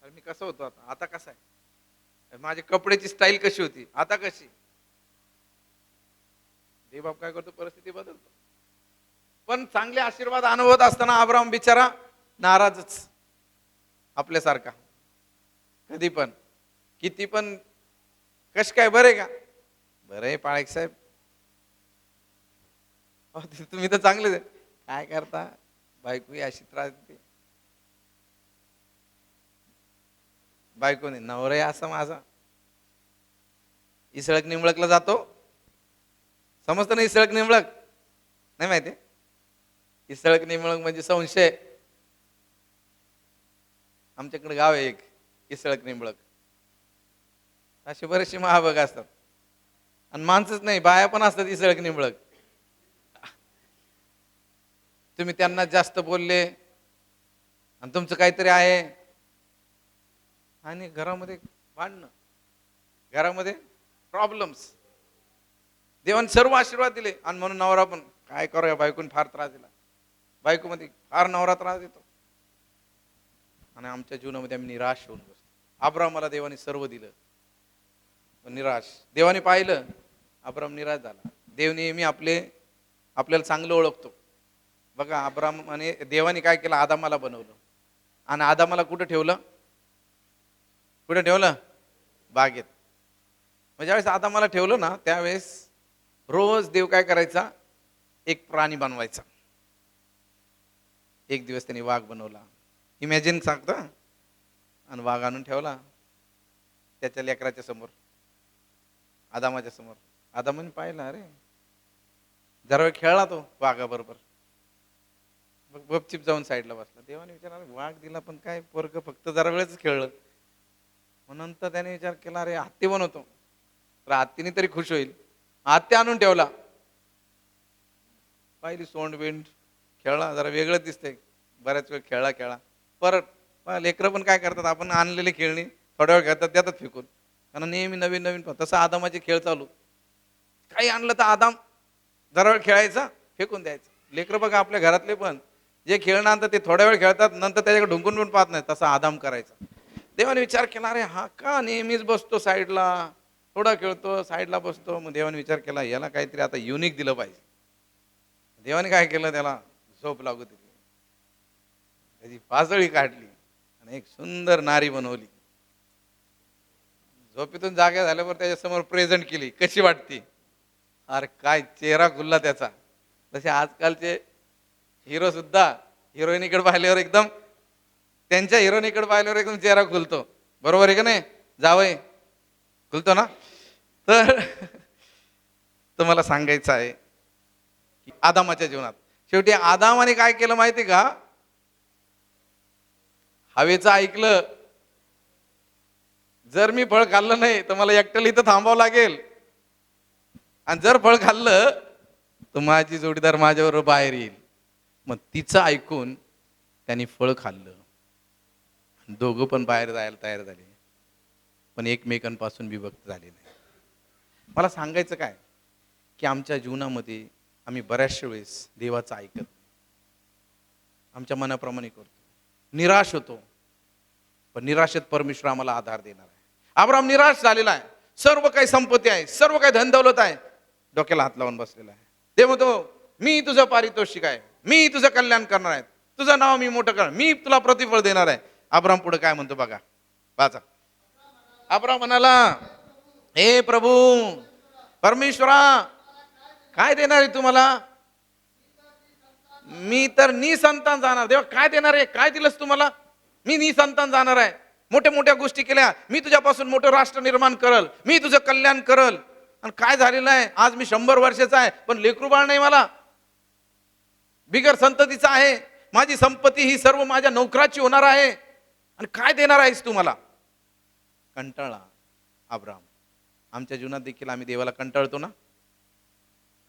Speaker 1: अरे मी कसं होतो आता, आता कसा आहे, माझी कपड्याची स्टाईल कशी होती, आता कशी. देवबाप काय करतो? परिस्थिती बदलतो. पण चांगले आशीर्वाद अनुभवत असताना अब्राम बिचारा नाराजच, आपल्यासारखा. कधी पण किती पण कश काय, बरे का, बरे पाळक साहेब, तुम्ही तर चांगलेच आहे, काय करता, बायको अशी त्रास देते, बायकोने नवरा असा माझा. इसळक निंबळकला जातो, समजतं ना इसळक निंबळक? नाही माहिती? इसळक निंबळक म्हणजे संशय. आमच्याकडे गाव आहे एक इसळक निंबळक. असे बरेचसे महाभाग असतात आणि माणसंच नाही, बाया पण असतात इसळक निंबळक. तुम्ही त्यांना जास्त बोलले आणि तुमचं काहीतरी आहे आणि घरामध्ये भांडणं, घरामध्ये प्रॉब्लेम्स. देवाने सर्व आशीर्वाद दिले आणि म्हणून नवरा पण काय करूया, बायकोने फार त्रास दिला, बायकोमध्ये फार नवरा त्रास देतो. आणि आमच्या जीवनामध्ये आम्ही निराश होऊन बसतो. अब्राहमाला देवाने सर्व दिलं, पण निराश. देवाने पाहिलं, अब्राम निराश झाला. देव नेहमी आपल्याला चांगलं ओळखतो. बघा, अब्राहमाने देवाने काय केलं, आदामाला बनवलं आणि आदामाला कुठं ठेवलं? कुठे ठेवलं? बागेत. म्हणजे ज्यावेळेस आदामाला ठेवलं ना, त्यावेळेस रोज देव काय करायचा, एक प्राणी बनवायचा. एक दिवस त्यांनी वाघ बनवला, इमॅजिन सांगता, आणि वाघ आणून ठेवला त्याच्या लेकराच्या समोर, आदामाच्या समोर. आदामाने पाहिलं, अरे जरा वेळ खेळला तो वाघाबरोबर, गपचिप जाऊन साईडला बसला. देवाने विचारला, वाघ दिला पण काय पोरग फक्त जरा वेळच खेळलं. म्हणून तर त्याने विचार केला, अरे हत्ती बनवतो, तर हत्तीने तरी खुश होईल. हत्ती आणून ठेवला, पाहिली सोंड बिंड, खेळला, जरा वेगळंच दिसतंय. बऱ्याच वेळ खेळला परत. लेकरं पण काय करतात, आपण आणलेली खेळणी थोड्या वेळ खेळतात, त्यातच फेकून. कारण नेहमी नवीन नवीन. तसं आदामाचे खेळ चालू, काही आणलं तर आदाम जरा वेळ खेळायचा, फेकून द्यायचं. लेकरं बघा आपल्या घरातले पण जे खेळणं आणतात ते थोड्या वेळ खेळतात, नंतर त्याच्याकडे ढुंकून पण पाहत नाही. तसा आदाम करायचा. देवाने विचार केला, अरे हा का नेहमीच बसतो साईडला, थोडा खेळतो, साईडला बसतो. मग देवाने विचार केला, याला काहीतरी आता युनिक दिलं पाहिजे. देवाने काय केलं, त्याला झोप लागू दिली, त्याची पाजळी काढली आणि एक सुंदर नारी बनवली. झोपेतून जाग्या झाल्यावर त्याच्यासमोर प्रेझेंट केली. कशी वाटते? अरे काय चेहरा खुलला त्याचा. तसे आजकालचे हिरो सुद्धा हिरोईनीकडे पाहिल्यावर एकदम, त्यांच्या हिरोईनीकडे पाहिल्यावर एकदम चेहरा खुलतो. बरोबर आहे का नाही? जावई खुलतो ना. तर तुम्हाला सांगायचं आहे की आदामाच्या जीवनात शेवटी आदामाने काय केलं माहिती का? हवेचं ऐकलं, जर मी फळ खाल्लं नाही तर मला एकट्याला इथं थांबावं लागेल, आणि जर फळ खाल्लं तर माझी जोडीदार माझ्याबरोबर बाहेर येईल. मग तिचं ऐकून त्यांनी फळ खाल्लं, दोघं पण बाहेर जायला तयार झाले, पण एकमेकांपासून विभक्त झाले नाही. मला सांगायचं काय की आमच्या जीवनामध्ये आम्ही बऱ्याचशा वेळेस देवाचं ऐकत नाही, आमच्या मनाप्रमाणे करतो, निराश होतो. पण निराशेत परमेश्वर आम्हाला आधार देणार आहे. अब्राम निराश झालेला आहे, सर्व काही संपत्ती आहे, सर्व काही धन दौलत आहे, डोक्याला हात लावून बसलेला आहे. देव म्हणतो, मी तुझं पारितोषिक आहे, मी तुझं कल्याण करणार आहे, तुझं नाव मी मोठं करणार, मी तुला प्रतिफळ देणार आहे. अब्राम पुढे काय म्हणतो बघा, वाचा. अब्राम म्हणाला, हे प्रभू परमेश्वरा, काय देणार आहे तुम्हाला? मी तर निसंतान जाणार. देवा काय देणार आहे? काय दिलंस तुम्हाला? मी निसंतान जाणार आहे, मोठ्या मोठ्या गोष्टी केल्या, मी तुझ्यापासून मोठं राष्ट्र निर्माण करल, मी तुझं कल्याण करल. आणि काय झालेलं आहे, आज मी 100 वर्षाचा आहे पण लेकरू बाळ नाही, मला बिगर संततीचा आहे, माझी संपत्ती ही सर्व माझ्या नोकराची होणार आहे, आणि काय देणार आहेस तू मला? कंटाळा अब्राम. आमच्या जीवनात देखील आम्ही देवाला कंटाळतो ना.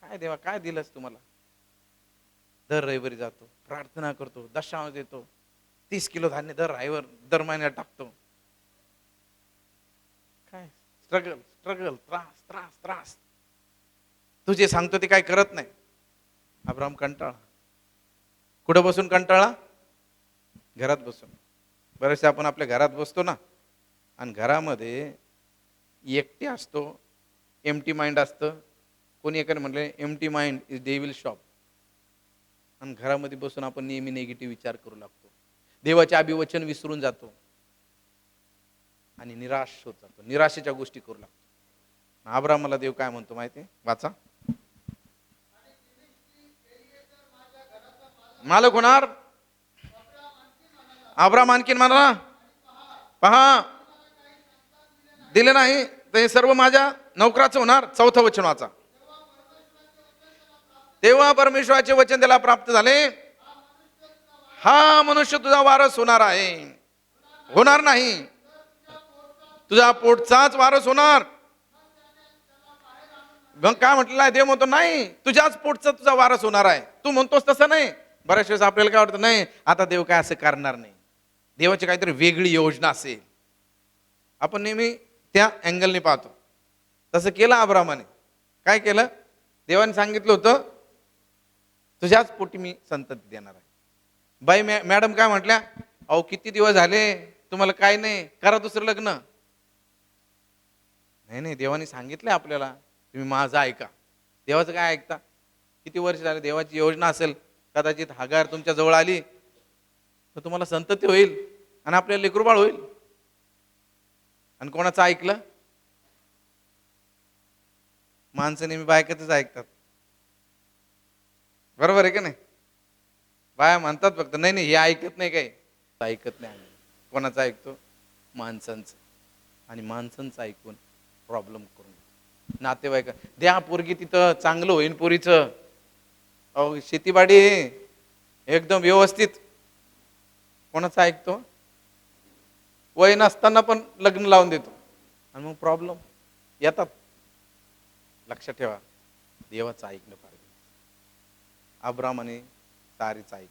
Speaker 1: काय देवा काय दिलंस तुम्हाला? दर रविवारी जातो, प्रार्थना करतो, दशांश देतो, 30 किलो धान्य दर महिन्यात टाकतो. काय स्ट्रगल, त्रास. तू जे सांगतो ते काय करत नाही. अब्राम कंटाळा. कुठं बसून कंटाळा? घरात बसून. बरेचसे आपण आपल्या घरात बसतो ना, आणि घरामध्ये एकटे असतो, एम्प्टी माइंड असतं. कोणी एकाने म्हटलं, empty mind is devil shop. आणि घरामध्ये बसून आपण नेहमी निगेटिव्ह विचार करू लागतो, देवाचे अभिवचन विसरून जातो आणि निराश होत जातो, निराशेच्या गोष्टी करू लागतो. अब्रामाला देव काय म्हणतो माहिती? वाचा. मालक होणार. अब्राम आणखीन म्हणा, पहा दिले नाही तर हे सर्व माझ्या नोकराचं होणार. 4थं वचन वाचा. तेव्हा परमेश्वराचे वचन त्याला प्राप्त झाले, हा मनुष्य तुझा वारस होणार आहे. होणार नाही, तुझा पोटचाच वारस होणार. मग काय म्हटलेलं आहे? देव म्हणतो नाही, तुझ्याच पोटचा तुझा वारस होणार आहे. तू म्हणतोस तसं नाही. बऱ्याच वेळेस आपल्याला काय वाटतं, नाही आता देव काय असं करणार नाही, देवाची काहीतरी वेगळी योजना असेल. आपण नेहमी त्या अँगलने पाहतो. तसं केलं अब्रामाने. काय केलं? देवाने सांगितलं होतं, तुझ्याच पोटी मी संतती देणार आहे. बाई मॅडम काय म्हटल्या? अहो किती दिवस झाले, तुम्हाला काय नाही, करा दुसरं लग्न. नाही नाही, देवाने सांगितलंय आपल्याला, तुम्ही माझं ऐका. देवाचं काय ऐकता? किती वर्ष झाले, देवाची योजना असेल, कदाचित हागार तुमच्या जवळ आली तर तुम्हाला संतती होईल आणि आपल्याला लेकरूबाळ होईल. आणि कोणाचं ऐकलं? माणसं नेहमी बायकाचंच ऐकतात, बरोबर आहे का नाही? बाया म्हणतात फक्त नाही नाही हे ऐकत नाही, काही ऐकत नाही. कोणाचं ऐकतो? माणसांचं. आणि माणसांचं ऐकून प्रॉब्लेम करून नातेवाईक द्या पोरगी, तिथं चांगलं होईन पोरीचं, अहो शेतीबाडी एकदम व्यवस्थित. कोणाचं ऐकतो? वय नसताना पण लग्न लावून देतो आणि मग प्रॉब्लेम येतात. लक्षात ठेवा, देवाचं ऐकणं फार. अब्राम आणि सारीचं ऐक.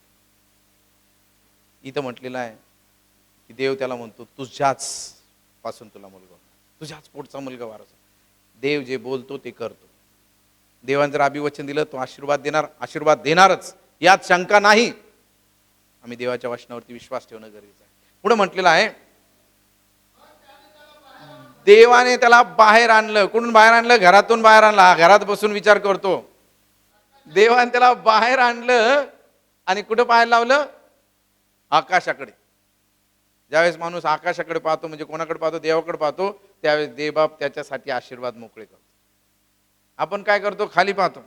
Speaker 1: इथं म्हटलेलं आहे की देव त्याला म्हणतो तुझ्याच पासून तुला मुलगा, तुझ्याच पोटचा मुलगा वारस. देव जे बोलतो ते करतो. देवाने जर अभिवचन दिलं तो आशीर्वाद देणार, आशीर्वाद देणारच, यात शंका नाही. आम्ही देवाच्या वचनावरती विश्वास ठेवणं गरजेचं आहे. पुढे म्हटलेलं आहे देवाने त्याला बाहेर आणलं. कुठून बाहेर आणलं? घरातून बाहेर आणलं. हा घरात बसून विचार करतो. देवाने त्याला बाहेर आणलं आणि कुठं पाहायला लावलं? आकाशाकडे. ज्यावेळेस माणूस आकाशाकडे पाहतो म्हणजे कोणाकडे पाहतो? देवाकडे पाहतो. त्यावेळेस देवबाप त्याच्यासाठी आशीर्वाद मोकळे करतो. आपण काय करतो? खाली पाहतो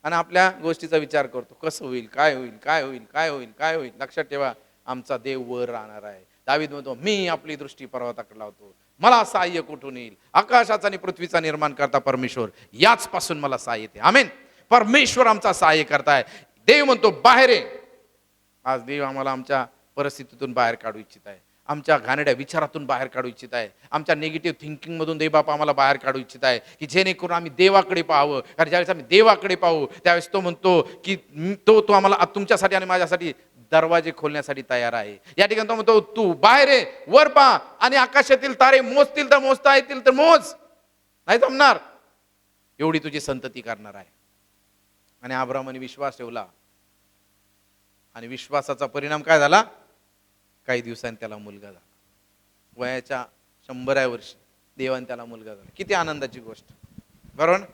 Speaker 1: आणि आपल्या गोष्टीचा विचार करतो, कसं होईल, काय होईल, काय होईल, काय होईल, काय होईल. लक्षात ठेवा, आमचा देव वर राहणार आहे. दावीद म्हणतो, मी आपली दृष्टी पर्वताकडे लावतो, मला सहाय्य कुठून येईल? आकाशाचा आणि पृथ्वीचा निर्माण करता परमेश्वर, याच पासून मला सहाय्य येते. आमेन. परमेश्वर आमचा सहाय्य करताय. देव म्हणतो बाहेर आहे. आज देव आम्हाला आमच्या परिस्थितीतून बाहेर काढू इच्छित आहे, आमच्या घाणेरड्या विचारातून बाहेर काढू इच्छित आहे, आमच्या निगेटिव्ह थिंकिंग मधून देवबाप आम्हाला बाहेर काढू इच्छित आहे, की जेणेकरून आम्ही देवाकडे पाहावं. कारण ज्यावेळेस आम्ही देवाकडे पाहू त्यावेळेस तो म्हणतो की तो आम्हाला तुमच्यासाठी आणि माझ्यासाठी दरवाजे खोलण्यासाठी तयार आहे. या ठिकाणी तो म्हणतो तू बाहेर आहे, वर पहा आणि आकाशातील तारे मोजतील तर मोजता येतील तर मोज, नाही जमणार, एवढी तुझी संतती करणार आहे. आणि अब्राहामाने विश्वास ठेवला आणि विश्वासाचा परिणाम काय झाला? काही दिवसांनी त्याला मुलगा झाला. वयाच्या 100व्या वर्षी देवाने त्याला मुलगा झाला. किती आनंदाची गोष्ट, बरोबर?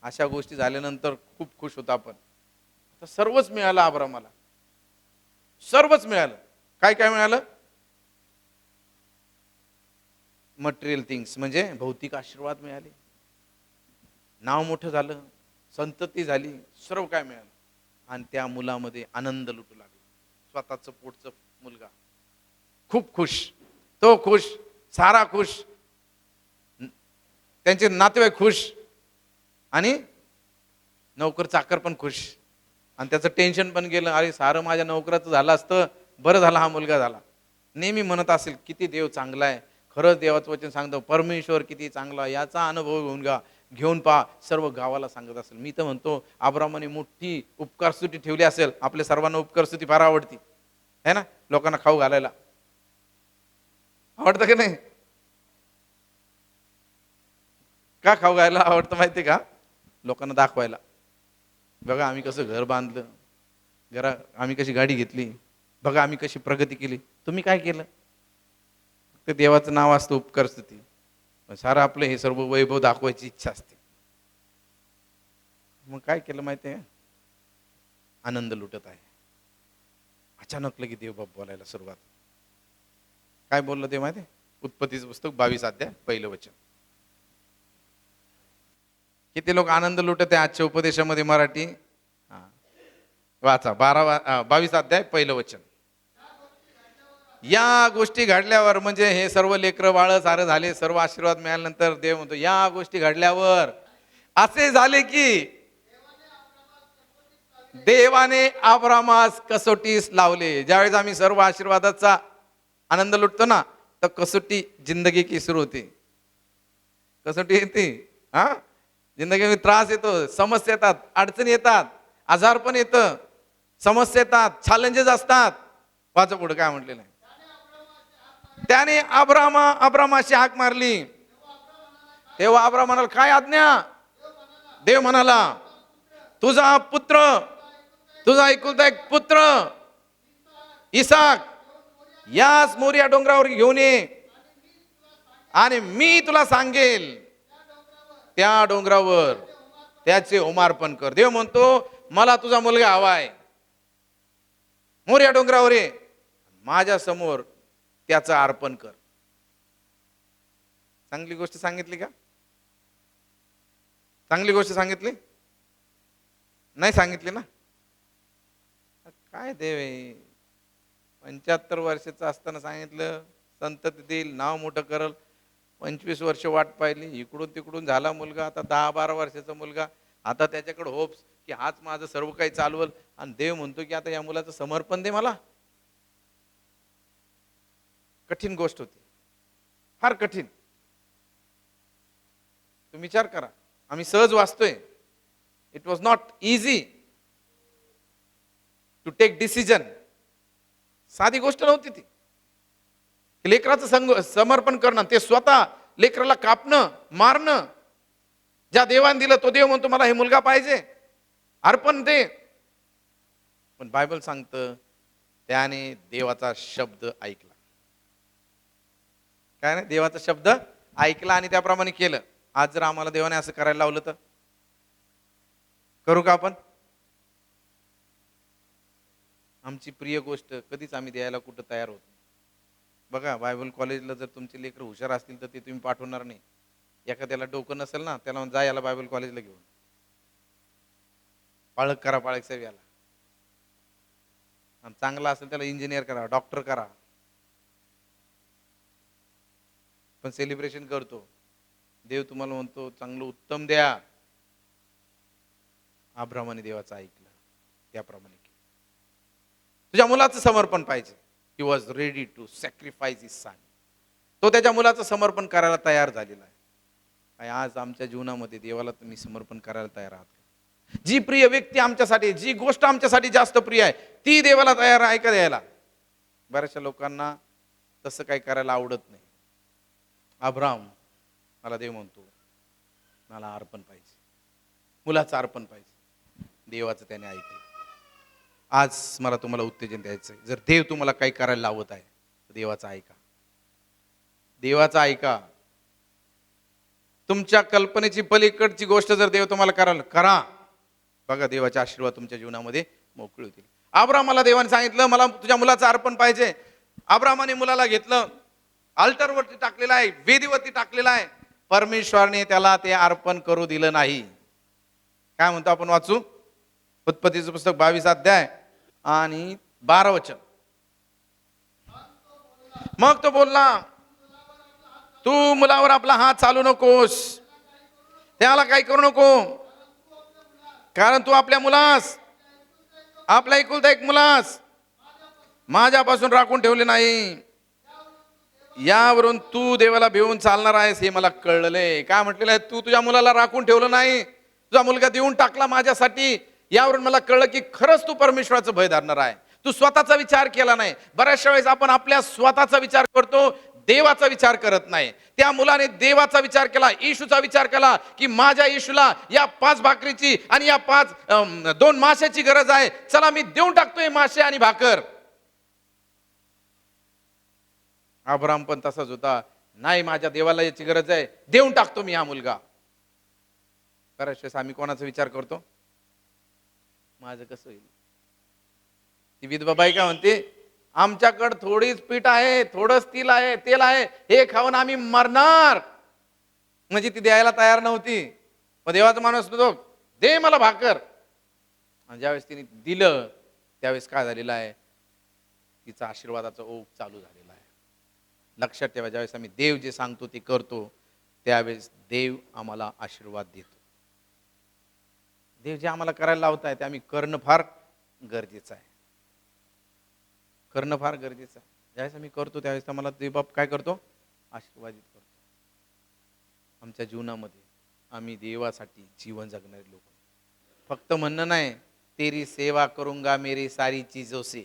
Speaker 1: अशा गोष्टी झाल्यानंतर खूप खुश होतो आपण. तर सर्वच मिळालं अब्राहामाला, सर्वच मिळालं. काय काय मिळालं? मटेरियल थिंग्स म्हणजे भौतिक आशीर्वाद मिळाले, नाव मोठं झालं, संतती झाली, सर्व काय मिळालं. आणि त्या मुलामध्ये आनंद लुटू लागला. स्वतःचं पोटचं मुलगा. खूप खुश, तो खुश, सारा खुश, त्यांचे नातेवाईक खुश आणि नोकर चाकर पण खुश. आणि त्याचं टेन्शन पण गेलं, अरे सारं माझ्या नोकराचं झालं असतं, बरं झालं हा मुलगा झाला. नेहमी म्हणत असेल किती देव चांगला आहे. खरंच देवाचं वचन सांगतो परमेश्वर किती चांगला, याचा अनुभव घेऊन पहा. सर्व गावाला सांगत असेल. मी तर म्हणतो अब्राहामाने मोठी उपकारस्तुती ठेवली असेल. आपल्या सर्वांना उपकारस्तुती फार आवडती है ना, लोकांना खाऊ घालायला आवडतं की नाही? का खाऊ घालायला आवडतं माहिती का? लोकांना दाखवायला, बघा आम्ही कसं घर बांधलं, आम्ही कशी गाडी घेतली, बघा आम्ही कशी प्रगती केली. तुम्ही काय केलं? ते देवाचं नाव असतं उपकारस्तुती. सारं आपलं हे सर्व वैभव दाखवायची इच्छा असते. मग काय केलं माहिती आहे? आनंद लुटत आहे. अचानक लगी देवबाप बोलायला सुरुवात. काय बोललं ते माहिती? उत्पत्तीचं पुस्तक 22 अध्याय 1 वचन. किती लोक आनंद लुटत आहे आजच्या उपदेशामध्ये? मराठी वाचा. 22 अध्याय 1 वचन. या गोष्टी घडल्यावर, म्हणजे हे सर्व लेकरं बाळ सारं झाले, सर्व आशीर्वाद मिळाल्यानंतर देव म्हणतो या गोष्टी घडल्यावर असे झाले की देवाने अब्रामास कसोटीस लावले. ज्यावेळेस आम्ही सर्व आशीर्वादाचा आनंद लुटतो ना, तर कसोटी जिंदगी की सुरू होती. कसोटी येते, हा जिंदगी त्रास येतो, समस्या येतात, अडचणी येतात, आजार पण येतं, समस्या येतात, चॅलेंजेस असतात. वाचा पुढे काय म्हटलेलं आहे. त्याने अब्रामाशी हाक मारली. तेव्हा अब्राम म्हणाला, काय आज्ञा? देव म्हणाला, तुझा पुत्र, तुझा एकुलता एक पुत्र इसाक याच मोरिया डोंगरावर घेऊन ये आणि मी तुला सांगेल त्या डोंगरावर त्याचे होमार्पण कर. देव म्हणतो मला तुझा मुलगा हवाय, मोरिया डोंगरावर ये, माझ्या समोर त्याचं अर्पण कर. चांगली गोष्ट सांगितली का? चांगली गोष्ट सांगितली नाही? सांगितली ना? काय देव आहे, 75 वर्षाचं असताना सांगितलं संतती देईल, नाव मोठं करल. 25 वर्ष वाट पाहिली, इकडून तिकडून झाला मुलगा, आता 10-12 वर्षाचा मुलगा. आता त्याच्याकडे होप्स की हाच माझं सर्व काही चालवल, आणि देव म्हणतो की आता या मुलाचं समर्पण दे मला. कठीण गोष्ट होती, फार कठीण. तुम्ही विचार करा, आम्ही सहज वाचतोय. It was not easy to take decision. साधी गोष्ट नव्हती ती. लेकराचं समर्पण करणं, ते स्वतः लेकराला कापणं, मारणं. ज्या देवाने दिलं तो देव म्हणतो मला हे मुलगा पाहिजे, अर्पण दे. पण बायबल सांगतं त्याने देवाचा शब्द ऐकला. काय नाही, देवाचा शब्द ऐकला आणि त्याप्रमाणे केलं. आज जर आम्हाला देवाने असं करायला लावलं तर करू का आपण? आमची प्रिय गोष्ट कधीच आम्ही द्यायला कुठं तयार होतो. बघा, बायबल कॉलेजला जर तुमचे लेकर हुशार असतील तर ते तुम्ही पाठवणार नाही. एखाद्याला डोकं नसेल ना, त्याला जा याला बायबल कॉलेजला घेऊन, पाळक करा, पाळक साहेब याला. आणि चांगला असेल त्याला इंजिनियर करा, डॉक्टर करा. पण सेलिब्रेशन करतो, देव तुम्हाला म्हणतो चांगलं उत्तम द्या. अब्रामाने देवाचं ऐकलं, त्याप्रमाणे तुझ्या मुलाचं समर्पण पाहिजे. He was ready to sacrifice his son. तो त्याच्या मुलाचं समर्पण करायला तयार झालेला आहे. आणि आज आमच्या जीवनामध्ये देवाला तुम्ही समर्पण करायला तयार आहात? जी प्रिय व्यक्ती आमच्यासाठी, जी गोष्ट आमच्यासाठी जास्त प्रिय आहे, ती देवाला तयार आहे का द्यायला? बऱ्याचशा लोकांना तसं काही करायला आवडत नाही. अब्राम, मला देव म्हणतो मला अर्पण पाहिजे, मुलाचं अर्पण पाहिजे. देवाचं त्याने ऐकलं. आज मला तुम्हाला उत्तेजन द्यायचंय. जर देव तुम्हाला काही करायला लावत आहे तर देवाचं ऐका, देवाचं ऐका. तुमच्या कल्पनेची पलीकडची गोष्ट जर देव तुम्हाला करायला, करा. बघा, देवाचे आशीर्वाद तुमच्या जीवनामध्ये मोकळे होतील. अब्रामाला देवाने सांगितलं मला तुझ्या मुलाचं अर्पण पाहिजे. अब्रामाने मुलाला घेतलं, अल्टरवरती टाकलेलं आहे, वेदीवरती टाकलेलं आहे. परमेश्वराने त्याला ते अर्पण करू दिलं नाही. काय म्हणतो आपण वाचू? उत्पत्तीचं पुस्तक 22 अध्याय आणि 12 वचन. मग तो बोलला, तू मुलावर आपला हात चालू नकोस, त्याला काही करू नको, कारण तू आपल्या मुलास, आपला एकुलता एक मुलास माझ्यापासून राखून ठेवले नाही. यावरून तू देवाला भिवून चालणार आहेस हे मला कळले. काय म्हटलेलं आहे? तू तुझ्या मुलाला राखून ठेवलं नाही, तुझा मुलगा देऊन टाकला माझ्यासाठी. यावरून मला कळलं की खरंच तू परमेश्वराचं भय धरणार आहे. तू स्वतःचा विचार केला नाही. बऱ्याचशा वेळेस आपण आपल्या स्वतःचा विचार करतो, देवाचा विचार करत नाही. त्या मुलाने देवाचा विचार केला, येशूचा विचार केला की माझ्या येशूला या 5 भाकरीची आणि या 2 माशाची गरज आहे, चला मी देऊन टाकतोय मासे आणि भाकर. अब्राम पण तसाच होता. नाही, माझ्या देवाला याची गरज आहे, देऊन टाकतो मी हा मुलगा. बऱ्याच वेळेस आम्ही कोणाचा विचार करतो? माझं कसं होईल? ती विधवा बाई काय म्हणते, आमच्याकडे थोडीच पीठ आहे, थोडंच तेल आहे, हे खाऊन आम्ही मरणार. म्हणजे ती द्यायला तयार नव्हती. मग देवाचा माणूस म्हणतो दे मला भाकर. आणि ज्यावेळेस तिने दिलं त्यावेळेस काय झालेलं आहे, तिचा आशीर्वादाचा ओघ चालू झालेला आहे. लक्षात ठेवा, ज्यावेळेस आम्ही देव जे सांगतो ते करतो त्यावेळेस देव आम्हाला आशीर्वाद देतो. देव जे आम्हाला करायला लावताय ते आम्ही करणं फार गरजेचं आहे. करणं फार गरजेचं आहे. ज्यावेळेस आम्ही करतो त्यावेळेस आम्हाला देवबाप काय करतो? आशीर्वादित करतो. आमच्या जीवनामध्ये आम्ही देवासाठी जीवन जगणारे लोक. फक्त म्हणणं नाही, तेरी सेवा करूंगा मेरी सारी चीजों से.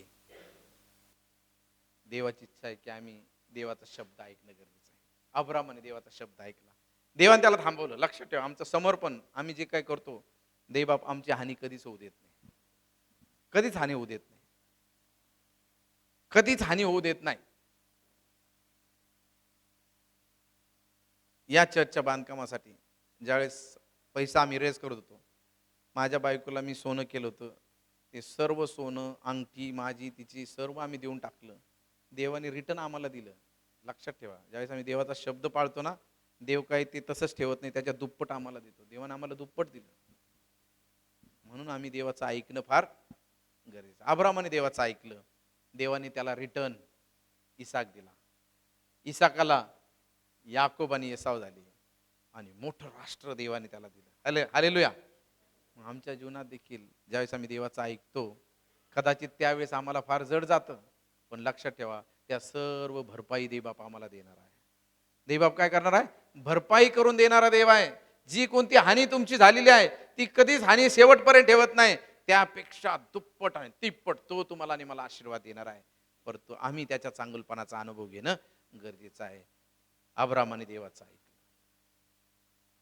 Speaker 1: देवाची इच्छा आहे की आम्ही देवाचा शब्द ऐकणं गरजेचं आहे. अब्रामाने देवाचा शब्द ऐकला, देवाने त्याला थांबवलं. लक्षात ठेवा, आमचं समर्पण, आम्ही जे काय करतो, देवबाप आमची हानी कधीच होऊ देत नाही. कधीच हानी होऊ देत नाही. कधीच हानी होऊ देत नाही. या चर्चच्या बांधकामासाठी ज्यावेळेस पैसा आम्ही रेज करत होतो, माझ्या बायकोला मी सोनं केलं होतं. ते सर्व सोनं, अंगठी माझी तिची सर्व आम्ही देऊन टाकलं. देवाने रिटर्न आम्हाला दिलं. लक्षात ठेवा, ज्यावेळेस आम्ही देवाचा शब्द पाळतो ना, देव काही ते तसंच ठेवत नाही, त्याच्या दुप्पट आम्हाला देतो. देवाने आम्हाला दुप्पट दिलं. म्हणून आम्ही देवाचं ऐकणं फार गरजेचं. अब्रामाने देवाचं ऐकलं, देवाने त्याला रिटर्न इसाक दिला. इसाकाला याकोब आणि एसाव झाले आणि मोठं राष्ट्र देवाने त्याला दिलं. हालेलुया. आमच्या जीवनात देखील ज्यावेळेस आम्ही देवाचं ऐकतो, कदाचित त्यावेळेस आम्हाला फार जड जातं, पण लक्षात ठेवा, त्या सर्व भरपाई देवबाप आम्हाला देणार आहे. देवबाप काय करणार आहे? भरपाई करून देणारा देव आहे. जी कोणती हानी तुमची झालेली आहे, ती कधीच हानी शेवटपर्यंत ठेवत नाही. त्यापेक्षा दुप्पट आणि तिप्पट तो तुम्हाला आणि मला आशीर्वाद देणार आहे. परंतु आम्ही त्याच्या चांगुलपणाचा अनुभव घेणं गरजेचं आहे. अब्रामाने देवाचं ऐकलं,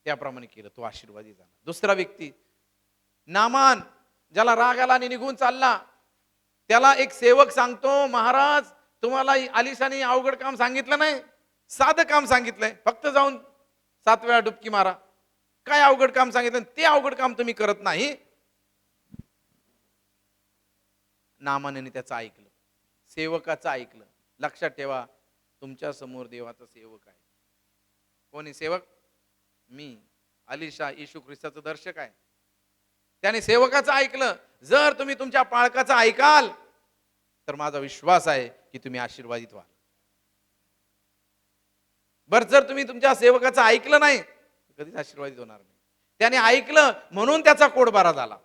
Speaker 1: त्याप्रमाणे केलं, तो आशीर्वादी झाला. दुसरा व्यक्ती नामान, ज्याला राग आला आणि निघून चालला, त्याला एक सेवक सांगतो, महाराज तुम्हाला आलिशाने अवघड काम सांगितलं नाही, साधं काम सांगितलंय, फक्त जाऊन 7 वेळा डुबकी मारा. काय अवघड काम सांगितलं, ते अवघड काम तुम्ही करत नाही. नामाने त्याचं ऐकलं, सेवकाचं ऐकलं. लक्षात ठेवा, तुमच्या समोर देवाचा सेवक आहे. कोणी सेवक? मी, अलिशा, येशू ख्रिस्ताचं दर्शक आहे. त्याने सेवकाचं ऐकलं. जर तुम्ही तुमच्या पाळकाचं ऐकाल तर माझा विश्वास आहे की तुम्ही आशीर्वादित व्हाल. बर, जर तुम्ही तुमच्या सेवकाचं ऐकलं नाही, कधीच आशीर्वादित होणार नाही. त्याने ऐकलं म्हणून त्याचा कोडबारा झाला.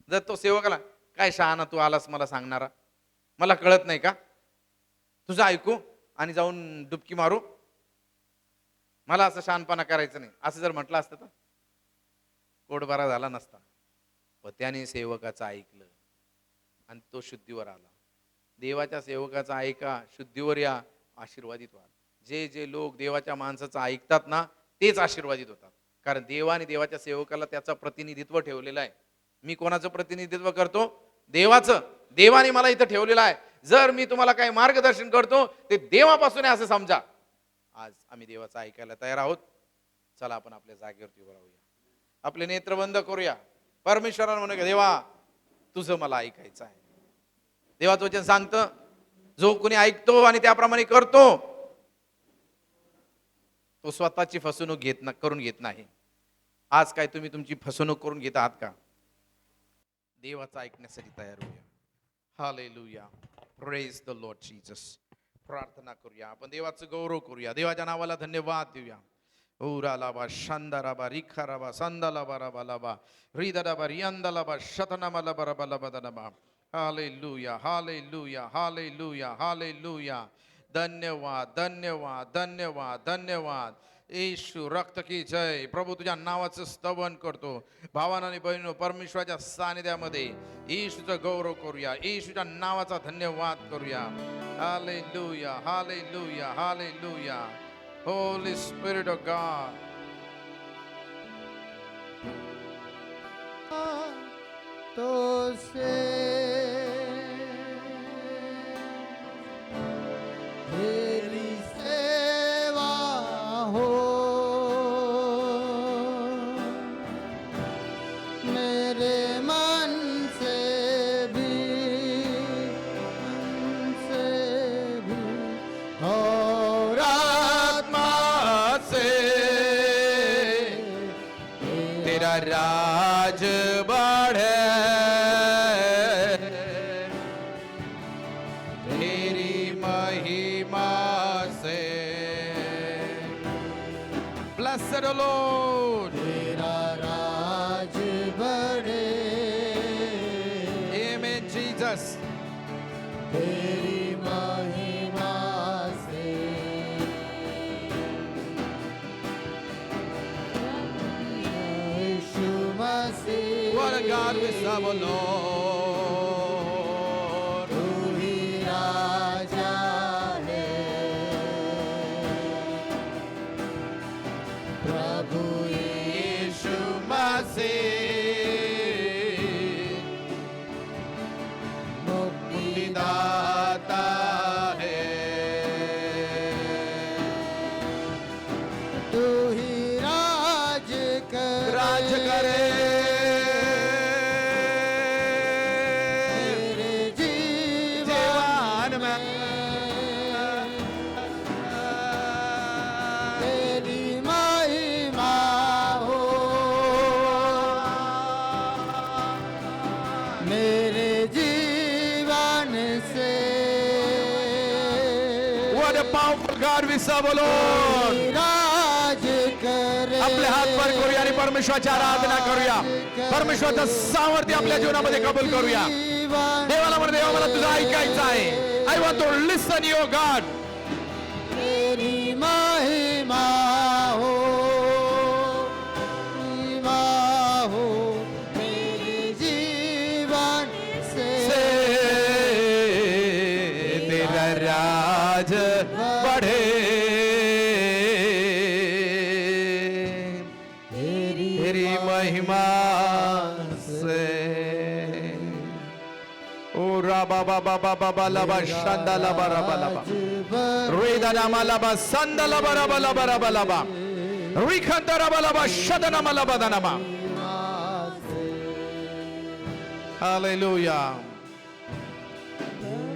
Speaker 1: जर तो सेवकाला, काय शहाणा तू आलास मला सांगणारा, मला कळत नाही का, तुझं ऐकू आणि जाऊन डुबकी मारू, मला असं शहाणपणा करायचं नाही, असं जर म्हटलं असतं तर कोडबारा झाला नसता. व त्याने सेवकाचं ऐकलं आणि तो शुद्धीवर आला. देवाच्या सेवकाचं ऐका, शुद्धीवर या, आशीर्वादित व्हा. जे जे लोक देवाच्या माणसाचं ऐकतात ना, तेच आशीर्वादित होतात. कारण देवाने देवाच्या सेवकाला त्याचं प्रतिनिधित्व ठेवलेलं आहे. मी कोणाचं प्रतिनिधित्व करतो? देवाचं. देवाने मला इथं ठेवलेलं आहे. जर मी तुम्हाला काही मार्गदर्शन करतो ते देवापासून आहे असं समजा. आज आम्ही देवाचं ऐकायला तयार आहोत. चला आपण आपल्या जागेवरती उभं राहूया, आपले नेत्र बंद करूया. परमेश्वराला म्हणूया, देवा तुझं मला ऐकायचं आहे. देवाचं वचन सांगतं, जो कोणी ऐकतो आणि त्याप्रमाणे करतो तो स्वतःची फसवणूक करून घेत नाही. आज काय तुम्ही तुमची फसवणूक करून घेत आहात का? देवाचं ऐकण्यासाठी तयार होऊया. Hallelujah, praise the Lord Jesus. प्रार्थना करूया, आपण देवाचं गौरव करूया, देवाच्या नावाला धन्यवाद देऊया. ओरालाबा शांदाराबा रिखाराबा संदालाबा राबालाबा रिदाराबा रियांदालाबा शतनामालाबा राबालाबा. Hallelujah, hallelujah, hallelujah, hallelujah. धन्यवाद, धन्यवाद, धन्यवाद, धन्यवाद. येशू रक्त की जय. प्रभू तुझ्या नावाचं स्तवन करतो. भावांनो आणि बहिणींनो, परमेश्वराच्या सानिध्यामध्ये येशूचं गौरव करूया, येशूच्या नावाचा धन्यवाद करूया. Hallelujah, hallelujah, hallelujah. Holy Spirit of God.
Speaker 2: तो से तेरी सेवा हो, मेरे मन से भी और आत्मा से
Speaker 1: तेरा राज बढ़े, तेरी महिमा से. Blessed the Lord.
Speaker 2: तेरा राज बढ़े.
Speaker 1: Amen Jesus.
Speaker 2: Teri Mahima say Yeshu Masih.
Speaker 1: What a God we serve, O Lord.
Speaker 2: तू ही राजा है, प्रभु
Speaker 1: यीशु मसीह मुक्तिदाता है.
Speaker 2: तू
Speaker 1: are the powerful God we serve, O Lord.
Speaker 2: राज करे
Speaker 1: आपले हात वर करूया आणि परमेश्वराची आराधना करूया. परमेश्वराचं सामर्थ्य आपल्या जीवनामध्ये कबूल करूया. देवाला म्हणा, देवा मला तुझं ऐकायचं आहे. I want to listen your God.
Speaker 2: तेरी महिमा हो, महिमा हो मेरे जीवन से
Speaker 1: तेरा राज बढ़े, तेरी महिमा से. ओ राबा बाबा बाबा बाला बा शंदा ला बारा बाला बा रेदा नामा ला बा संदा ला बारा बाला बारा बाला बा रिखंदा रा बाला बा शदना मा ला बा दाना मा. Hallelujah.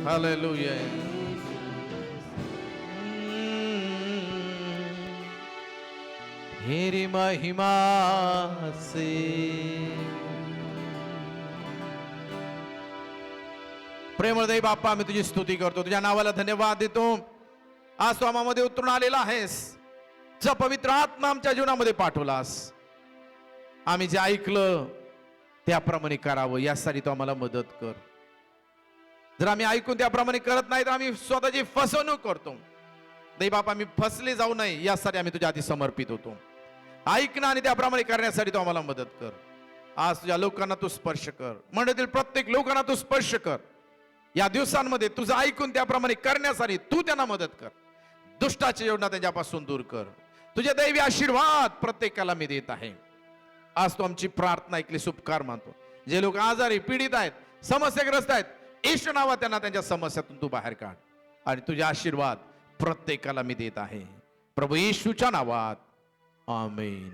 Speaker 1: Hallelujah. तेरी महिमा से. प्रेमळ देव बाप्पा, आम्ही तुझी स्तुती करतो, तुझ्या नावाला धन्यवाद देतो. आज तू आम्हामध्ये उतरून आलेला आहेस, जो पवित्र आत्मा आमच्या जीवनामध्ये पाठवलास. आम्ही जे ऐकलं त्याप्रमाणे करावं यासाठी तू आम्हाला मदत कर. जर आम्ही ऐकून त्याप्रमाणे करत नाही तर आम्ही स्वतःची फसवणूक करतो. देव बापा, आम्ही फसले जाऊ नये यासाठी आम्ही तुझ्या आधी समर्पित होतो. ऐकणं आणि त्याप्रमाणे करण्यासाठी तू आम्हाला मदत कर. आज तुझ्या लोकांना तू स्पर्श कर, मंडळीतील प्रत्येक लोकांना तू स्पर्श कर. या दिवसांमध्ये तुझं ऐकून त्याप्रमाणे करण्यासाठी तू त्यांना मदत कर. दुष्टाची योजना त्यांच्यापासून दूर कर. तुझे दैवी आशीर्वाद प्रत्येकाला मी देत आहे. आज तू आमची प्रार्थना ऐकली, उपकार मानतो. जे लोक आजारी पीडित आहेत, समस्याग्रस्त आहेत, येशू नावात त्यांना त्यांच्या समस्यातून तू बाहेर काढ आणि तुझे आशीर्वाद प्रत्येकाला मी देत आहे. प्रभू येशूच्या नावात, आमेन.